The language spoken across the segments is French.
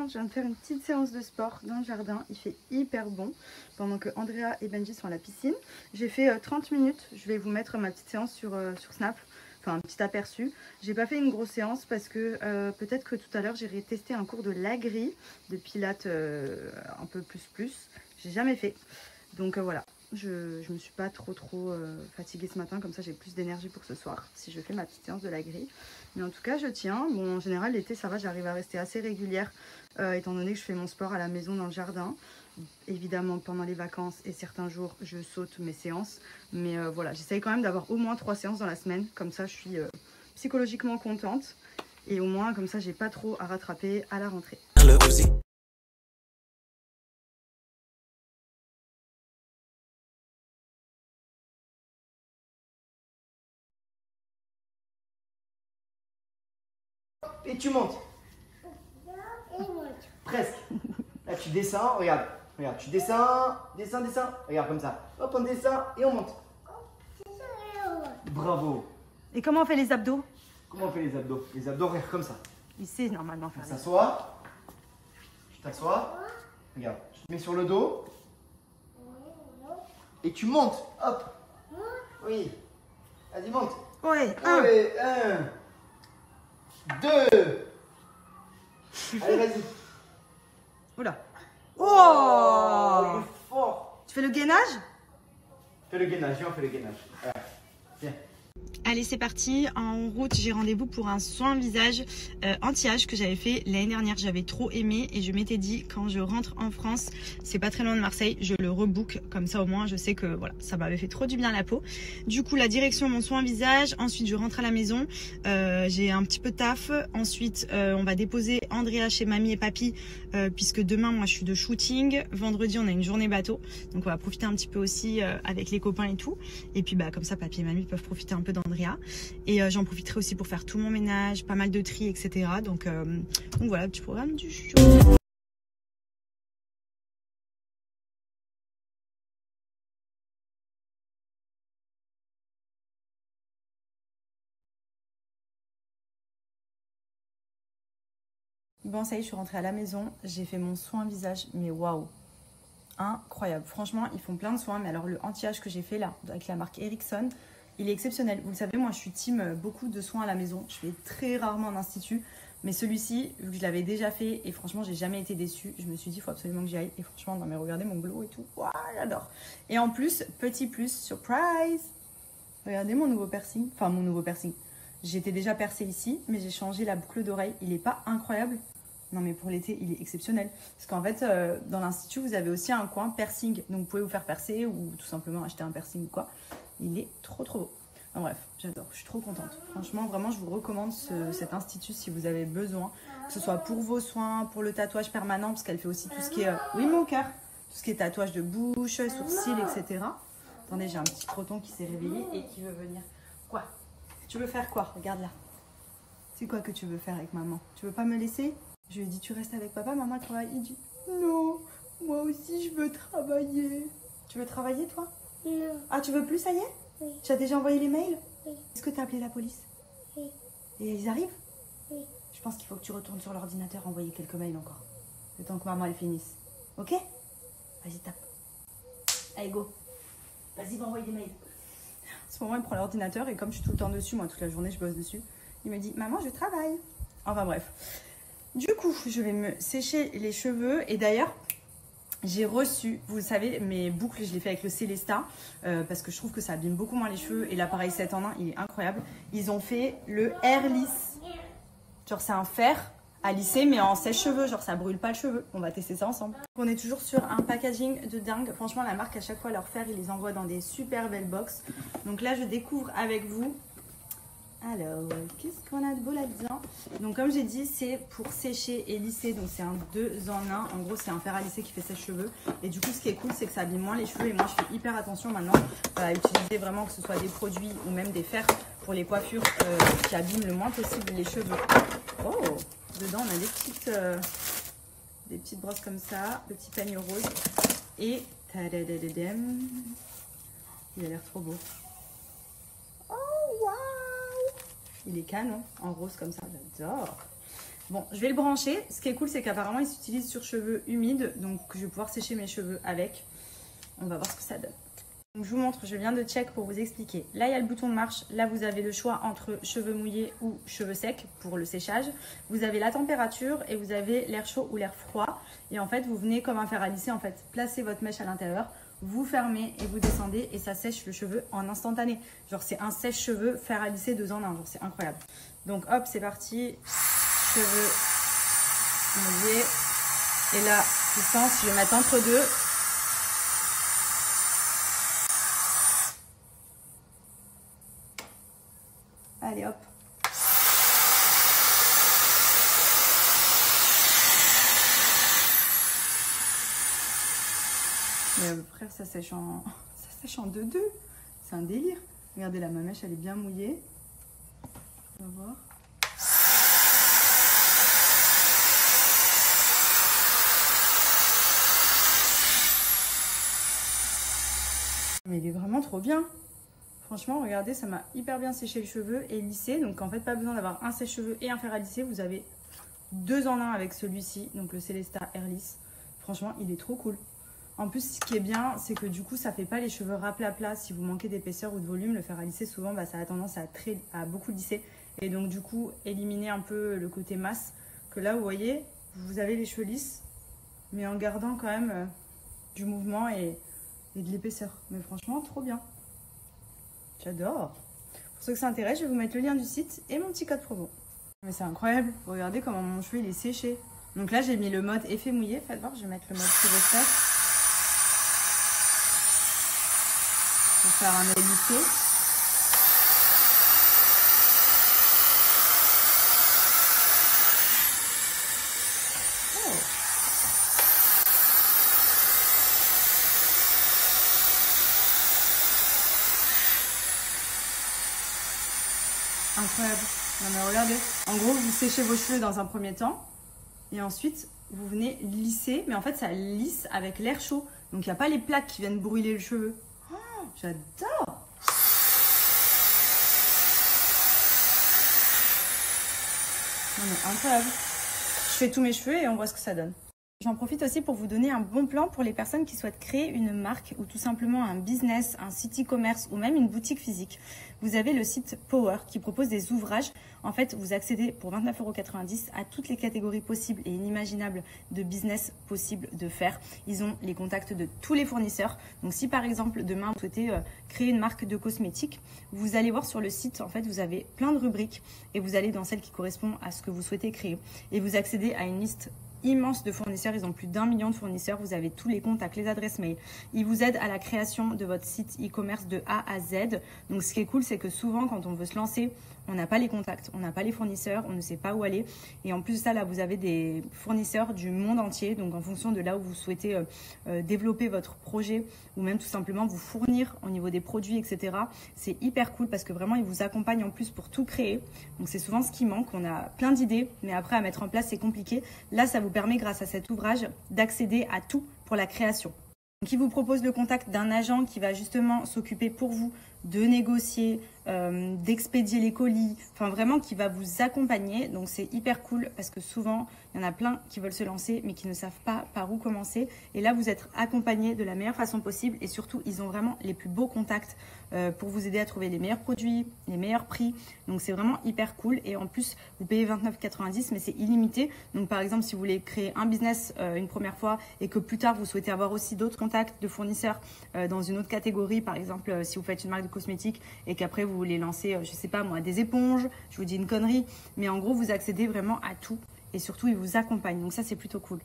matin, je viens de faire une petite séance de sport dans le jardin. Il fait hyper bon pendant que Andrea et Benji sont à la piscine. J'ai fait 30 minutes. Je vais vous mettre ma petite séance sur Snap. Enfin, un petit aperçu. J'ai pas fait une grosse séance parce que peut-être que tout à l'heure, j'irai tester un cours de l'agri, de pilates un peu plus. J'ai jamais fait. Donc voilà. Je me suis pas trop fatiguée ce matin, comme ça j'ai plus d'énergie pour ce soir si je fais ma petite séance de la grille. Mais en tout cas je tiens. Bon, en général l'été ça va, j'arrive à rester assez régulière étant donné que je fais mon sport à la maison dans le jardin. Évidemment pendant les vacances et certains jours je saute mes séances, mais voilà, j'essaye quand même d'avoir au moins 3 séances dans la semaine, comme ça je suis psychologiquement contente et au moins comme ça j'ai pas trop à rattraper à la rentrée. Et tu montes. Presque. Là, tu descends, regarde. Regarde, tu descends, descends. Regarde comme ça. Hop, on descend et on monte. Bravo. Et comment on fait les abdos? Comment on fait les abdos? Les abdos, regarde comme ça. Il sait normalement faire. On s'assoit. Tu t'assois. Regarde, tu te mets sur le dos. Et tu montes. Hop. Oui. Vas-y, monte. Ouais, Allez, 1, 2. Allez, vas-y. Oula. Oh, il Oh, est fort. tu fais le gainage? Fais le gainage, viens, on fait le gainage. Voilà. Viens. Allez, c'est parti. En route, j'ai rendez-vous pour un soin visage anti-âge que j'avais fait l'année dernière. J'avais trop aimé et je m'étais dit quand je rentre en France, c'est pas très loin de Marseille, je le rebook. Comme ça, au moins, je sais que voilà, ça m'avait fait trop du bien à la peau. Du coup, la direction, mon soin visage. Ensuite, je rentre à la maison. J'ai un petit peu de taf. Ensuite, on va déposer Andrea chez mamie et papy puisque demain, moi, je suis de shooting. Vendredi, on a une journée bateau. Donc, on va profiter un petit peu aussi avec les copains et tout. Et puis, bah, comme ça, papy et mamie peuvent profiter un peu d'Andrea. Et j'en profiterai aussi pour faire tout mon ménage, pas mal de tri, etc. Donc voilà, petit programme du jour. Bon, ça y est, je suis rentrée à la maison. J'ai fait mon soin visage, mais waouh! Incroyable. Franchement, ils font plein de soins. Mais alors, le anti-âge que j'ai fait là, avec la marque Ericsson, il est exceptionnel. Vous le savez, moi, je suis team beaucoup de soins à la maison. Je fais très rarement en institut. Mais celui-ci, vu que je l'avais déjà fait, et franchement, j'ai jamais été déçue. Je me suis dit, il faut absolument que j'y aille. Et franchement, non, mais regardez mon glow et tout. Waouh, j'adore. Et en plus, petit plus, surprise! Regardez mon nouveau piercing. Enfin, mon nouveau piercing. J'étais déjà percée ici, mais j'ai changé la boucle d'oreille. Il est pas incroyable? Non, mais pour l'été, il est exceptionnel. Parce qu'en fait, dans l'institut, vous avez aussi un coin piercing. Donc, vous pouvez vous faire percer ou tout simplement acheter un piercing ou quoi. Il est trop beau. Enfin, bref, j'adore. Je suis trop contente. Franchement, vraiment, je vous recommande cet institut si vous avez besoin. Que ce soit pour vos soins, pour le tatouage permanent, parce qu'elle fait aussi tout ce qui est... Oui, mon cœur. Tout ce qui est tatouage de bouche, sourcils, etc. Attendez, j'ai un petit croton qui s'est réveillé et qui veut venir. Quoi? Tu veux faire quoi? Regarde là. C'est quoi que tu veux faire avec maman? Tu veux pas me laisser? Je lui ai dit, tu restes avec papa, maman travaille. Il dit, non, moi aussi je veux travailler. Tu veux travailler toi? Non. Ah, tu veux plus, ça y est? Oui. Tu as déjà envoyé les mails? Oui. Est-ce que tu as appelé la police? Oui. Et ils arrivent? Oui. Je pense qu'il faut que tu retournes sur l'ordinateur envoyer quelques mails encore. Le temps que maman elle finisse. Ok? Vas-y, tape. Allez, go. Vas-y, va envoyer des mails. En ce moment, il prend l'ordinateur et comme je suis tout le temps dessus, moi toute la journée je bosse dessus, il me dit, maman, je travaille. Enfin bref. Du coup, je vais me sécher les cheveux. Et d'ailleurs, j'ai reçu, vous savez, mes boucles, je les fais avec le Célesta parce que je trouve que ça abîme beaucoup moins les cheveux. Et l'appareil 7 en 1, il est incroyable. Ils ont fait le Air Lisse. Genre, c'est un fer à lisser, mais en sèche-cheveux. Genre, ça brûle pas le cheveu. On va tester ça ensemble. On est toujours sur un packaging de dingue. Franchement, la marque, à chaque fois, leur fer, ils les envoient dans des super belles box. Donc là, je découvre avec vous. Alors, qu'est-ce qu'on a de beau là-dedans? Donc, comme j'ai dit, c'est pour sécher et lisser. Donc, c'est un 2 en 1. En gros, c'est un fer à lisser qui fait sèche-cheveux. Et du coup, ce qui est cool, c'est que ça abîme moins les cheveux. Et moi, je fais hyper attention maintenant à utiliser vraiment que ce soit des produits ou même des fers pour les coiffures qui abîment le moins possible les cheveux. Oh! Dedans, on a des petites brosses comme ça, petit peigne rose. Et tadadadadam, il a l'air trop beau. Oh, waouh! Il est canon, en rose comme ça, j'adore. Bon, je vais le brancher. Ce qui est cool, c'est qu'apparemment, il s'utilise sur cheveux humides. Donc, je vais pouvoir sécher mes cheveux avec. On va voir ce que ça donne. Donc, je vous montre, je viens de check pour vous expliquer. Là, il y a le bouton de marche. Là, vous avez le choix entre cheveux mouillés ou cheveux secs pour le séchage. Vous avez la température et vous avez l'air chaud ou l'air froid. Et en fait, vous venez comme un fer à lisser, en fait, placez votre mèche à l'intérieur, vous fermez et vous descendez et ça sèche le cheveu en instantané. Genre, c'est un sèche-cheveux fer à lisser 2 en 1. Genre, c'est incroyable. Donc, hop, c'est parti. Cheveux mouillés. Et là, puissance, je vais mettre entre deux. Allez hop. Mais frère, ça sèche en 2-2. C'est un délire. Regardez là, ma mèche, elle est bien mouillée. On va voir. Mais il est vraiment trop bien. Franchement, regardez, ça m'a hyper bien séché le cheveu et lissé. Donc, en fait, pas besoin d'avoir un sèche-cheveux et un fer à lisser. Vous avez 2 en 1 avec celui-ci, donc le Celesta Airlisse. Franchement, il est trop cool. En plus, ce qui est bien, c'est que du coup, ça fait pas les cheveux ras plat. Si vous manquez d'épaisseur ou de volume, le fer à lisser, souvent, ça a tendance à beaucoup lisser. Et donc, du coup, éliminer un peu le côté masse. Que là, vous voyez, vous avez les cheveux lisses, mais en gardant quand même du mouvement et de l'épaisseur. Mais franchement, trop bien. J'adore. Pour ceux que ça intéresse, je vais vous mettre le lien du site et mon petit code promo. Mais c'est incroyable. Regardez comment mon cheveu il est séché. Donc là, j'ai mis le mode effet mouillé. Faites voir, je vais mettre le mode cheveux sec. Pour faire un œil lissé. Incroyable. Non mais regardez. En gros, vous séchez vos cheveux dans un premier temps. Et ensuite, vous venez lisser. Mais en fait, ça lisse avec l'air chaud. Donc, il n'y a pas les plaques qui viennent brûler le cheveu. Oh, j'adore. Non mais incroyable. Je fais tous mes cheveux et on voit ce que ça donne. J'en profite aussi pour vous donner un bon plan pour les personnes qui souhaitent créer une marque ou tout simplement un business, un site e-commerce ou même une boutique physique. Vous avez le site Power qui propose des ouvrages. En fait, vous accédez pour 29,90 € à toutes les catégories possibles et inimaginables de business possibles de faire. Ils ont les contacts de tous les fournisseurs. Donc si par exemple demain vous souhaitez créer une marque de cosmétiques, vous allez voir sur le site, en fait, vous avez plein de rubriques et vous allez dans celle qui correspond à ce que vous souhaitez créer. Et vous accédez à une liste immense de fournisseurs, ils ont plus d'1 million de fournisseurs, vous avez tous les contacts, les adresses mail. Ils vous aident à la création de votre site e-commerce de A à Z. Donc ce qui est cool, c'est que souvent quand on veut se lancer, on n'a pas les contacts, on n'a pas les fournisseurs, on ne sait pas où aller. Et en plus de ça, là, vous avez des fournisseurs du monde entier. Donc en fonction de là où vous souhaitez développer votre projet ou même tout simplement vous fournir au niveau des produits, etc. C'est hyper cool parce que vraiment, ils vous accompagnent en plus pour tout créer. Donc c'est souvent ce qui manque. On a plein d'idées, mais après à mettre en place, c'est compliqué. Là, ça vous permet, grâce à cet ouvrage, d'accéder à tout pour la création. Donc, il vous propose le contact d'un agent qui va justement s'occuper pour vous de négocier, d'expédier les colis, enfin vraiment qui va vous accompagner. Donc c'est hyper cool parce que souvent il y en a plein qui veulent se lancer mais qui ne savent pas par où commencer. Et là vous êtes accompagné de la meilleure façon possible et surtout ils ont vraiment les plus beaux contacts pour vous aider à trouver les meilleurs produits, les meilleurs prix. Donc c'est vraiment hyper cool et en plus vous payez 29,90 mais c'est illimité. Donc par exemple si vous voulez créer un business une première fois et que plus tard vous souhaitez avoir aussi d'autres contacts de fournisseurs dans une autre catégorie, par exemple si vous faites une marque de cosmétiques et qu'après vous voulez lancer, je sais pas moi, des éponges, je vous dis une connerie, mais en gros vous accédez vraiment à tout et surtout ils vous accompagnent, donc ça c'est plutôt cool.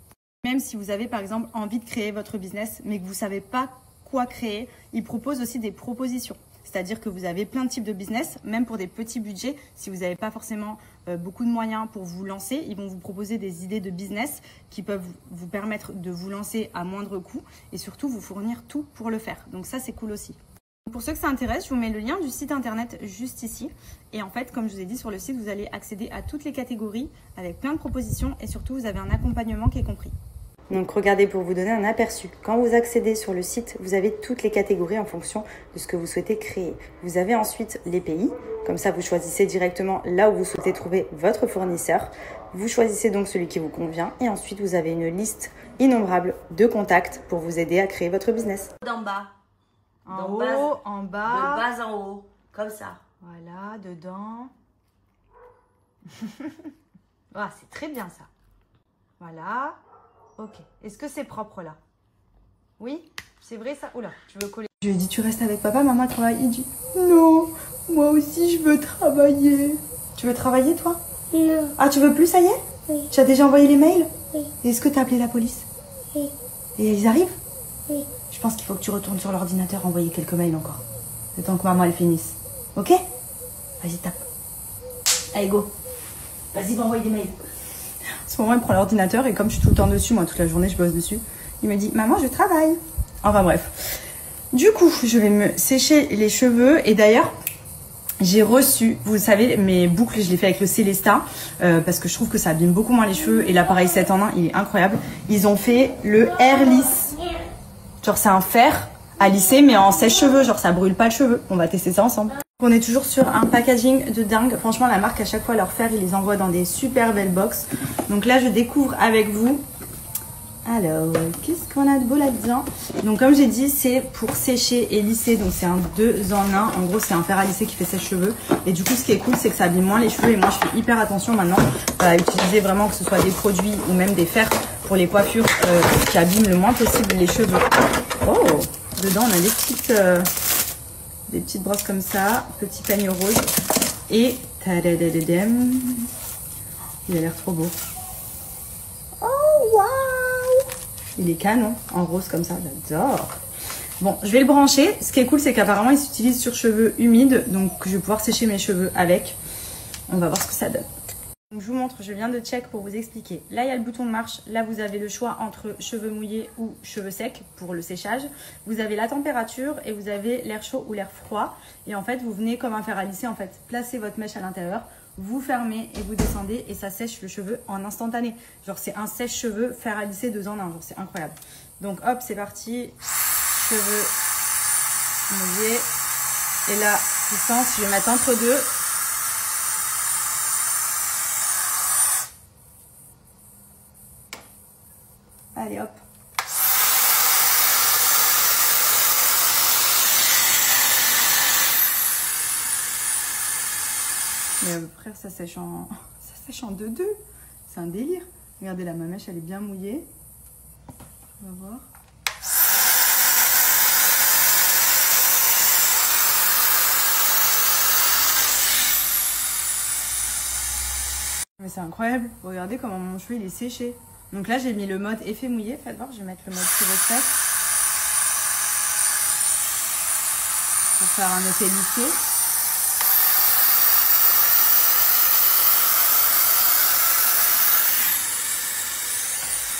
Même si vous avez par exemple envie de créer votre business mais que vous savez pas quoi créer, ils proposent aussi des propositions. C'est-à-dire que vous avez plein de types de business, même pour des petits budgets. Si vous n'avez pas forcément beaucoup de moyens pour vous lancer, ils vont vous proposer des idées de business qui peuvent vous permettre de vous lancer à moindre coût et surtout vous fournir tout pour le faire. Donc ça c'est cool aussi. Pour ceux que ça intéresse, je vous mets le lien du site internet juste ici. Et en fait, comme je vous ai dit sur le site, vous allez accéder à toutes les catégories avec plein de propositions et surtout, vous avez un accompagnement qui est compris. Donc regardez, pour vous donner un aperçu, quand vous accédez sur le site, vous avez toutes les catégories en fonction de ce que vous souhaitez créer. Vous avez ensuite les pays, comme ça vous choisissez directement là où vous souhaitez trouver votre fournisseur. Vous choisissez donc celui qui vous convient et ensuite vous avez une liste innombrable de contacts pour vous aider à créer votre business. D'en bas. En De haut, base, en De bas. bas en haut, comme ça. Voilà, dedans. Ah, c'est très bien ça. Voilà. Ok. Est-ce que c'est propre là? Oui? C'est vrai ça? Oula, tu veux coller? Je lui ai dit, tu restes avec papa, maman travaille. Il dit, non, moi aussi je veux travailler. Tu veux travailler toi? Non. Ah, tu veux plus, ça y est? Oui. Tu as déjà envoyé les mails? Oui. Est-ce que tu as appelé la police? Oui. Et ils arrivent? Oui. Je pense qu'il faut que tu retournes sur l'ordinateur, envoyer quelques mails encore. Le temps que maman elle finisse. Ok? Vas-y, tape. Allez, go. Vas-y, va envoyer des mails. En ce moment, il prend l'ordinateur et comme je suis tout le temps dessus, moi toute la journée je bosse dessus, il me dit, maman, je travaille. Enfin bref. Du coup, je vais me sécher les cheveux et d'ailleurs, j'ai reçu, vous savez, mes boucles, je les fais avec le Célesta parce que je trouve que ça abîme beaucoup moins les cheveux et l'appareil 7 en 1, il est incroyable. Ils ont fait le Air Lisse. Genre c'est un fer à lisser mais en sèche-cheveux, genre ça brûle pas le cheveu. On va tester ça ensemble. On est toujours sur un packaging de dingue. Franchement, la marque, à chaque fois, leur fer, ils les envoient dans des super belles box. Donc là, je découvre avec vous. Alors, qu'est-ce qu'on a de beau là-dedans? Donc, comme j'ai dit, c'est pour sécher et lisser. Donc, c'est un 2 en 1. En gros, c'est un fer à lisser qui fait sèche-cheveux. Et du coup, ce qui est cool, c'est que ça abîme moins les cheveux. Et moi, je fais hyper attention maintenant à utiliser vraiment que ce soit des produits ou même des fers pour les coiffures qui abîment le moins possible les cheveux. Oh, dedans, on a des petites brosses comme ça, petit peigne rose et tadadadadam. Il a l'air trop beau. Oh waouh! Il est canon en rose comme ça, j'adore. Bon, je vais le brancher. Ce qui est cool, c'est qu'apparemment il s'utilise sur cheveux humides, donc je vais pouvoir sécher mes cheveux avec. On va voir ce que ça donne. Donc, je vous montre, je viens de check pour vous expliquer. Là, il y a le bouton de marche. Là, vous avez le choix entre cheveux mouillés ou cheveux secs pour le séchage. Vous avez la température et vous avez l'air chaud ou l'air froid. Et en fait, vous venez comme un fer à lisser, en fait, placez votre mèche à l'intérieur, vous fermez et vous descendez et ça sèche le cheveu en instantané. Genre, c'est un sèche-cheveux fer à lisser 2 en 1. Genre, c'est incroyable. Donc, hop, c'est parti. Cheveux mouillés. Et là, puissance, je vais mettre entre deux. Allez hop. Mais frère, ça sèche en 2-2. C'est un délire. Regardez là, ma mèche, elle est bien mouillée. On va voir. Mais c'est incroyable. Regardez comment mon cheveu il est séché. Donc là, j'ai mis le mode effet mouillé. Faites voir, je vais mettre le mode cheveux sec pour faire un effet lissé.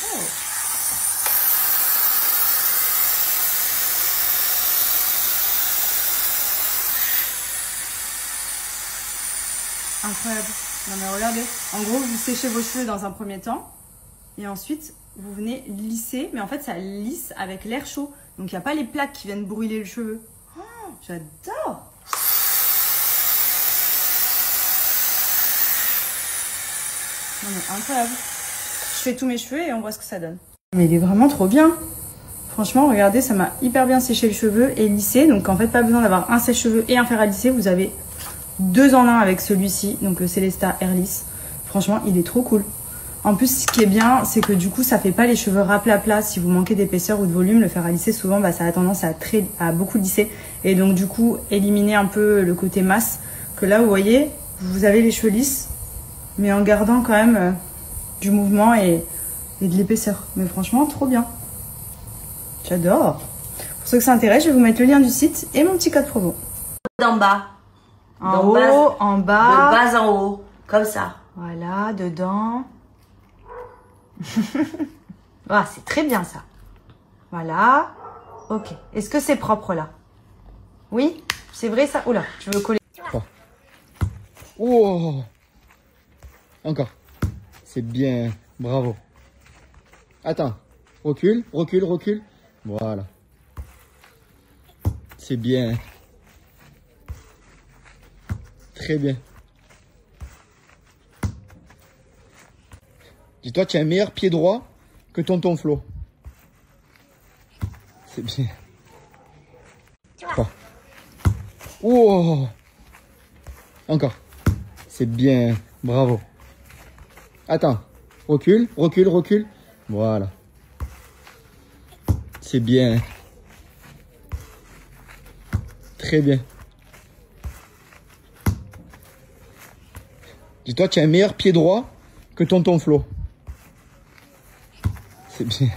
Oh. Incroyable. Non mais regardez. En gros, vous séchez vos cheveux dans un premier temps. Et ensuite, vous venez lisser. Mais en fait, ça lisse avec l'air chaud. Donc, il n'y a pas les plaques qui viennent brûler le cheveu. Oh, j'adore! Non, mais incroyable. Je fais tous mes cheveux et on voit ce que ça donne. Mais il est vraiment trop bien. Franchement, regardez, ça m'a hyper bien séché le cheveu et lissé. Donc, en fait, pas besoin d'avoir un sèche-cheveux et un fer à lisser. Vous avez 2 en 1 avec celui-ci. Donc, le Célesta Air Lisse. Franchement, il est trop cool. En plus, ce qui est bien, c'est que du coup, ça fait pas les cheveux raplat-plat. Si vous manquez d'épaisseur ou de volume, le fer à lisser, souvent, ça a tendance à beaucoup lisser. Et donc, du coup, éliminer un peu le côté masse. Que là, vous voyez, vous avez les cheveux lisses, mais en gardant quand même du mouvement et de l'épaisseur. Mais franchement, trop bien. J'adore. Pour ceux que ça intéresse, je vais vous mettre le lien du site et mon petit code promo. D'en bas. En haut, en bas. De bas en haut, comme ça. Voilà, dedans. Ah, c'est très bien ça. Voilà. Ok. Est-ce que c'est propre là? Oui? C'est vrai ça? Oula, je veux coller. Oh, encore. C'est bien. Bravo. Attends. Recule, recule, recule. Voilà. C'est bien. Très bien. Dis-toi, tu as un meilleur pied droit que tonton Flo. C'est bien. 3. Oh. Encore. C'est bien. Bravo. Attends. Recule, recule, recule. Voilà. C'est bien. Très bien. Dis-toi, tu as un meilleur pied droit que tonton Flo. C'est bien.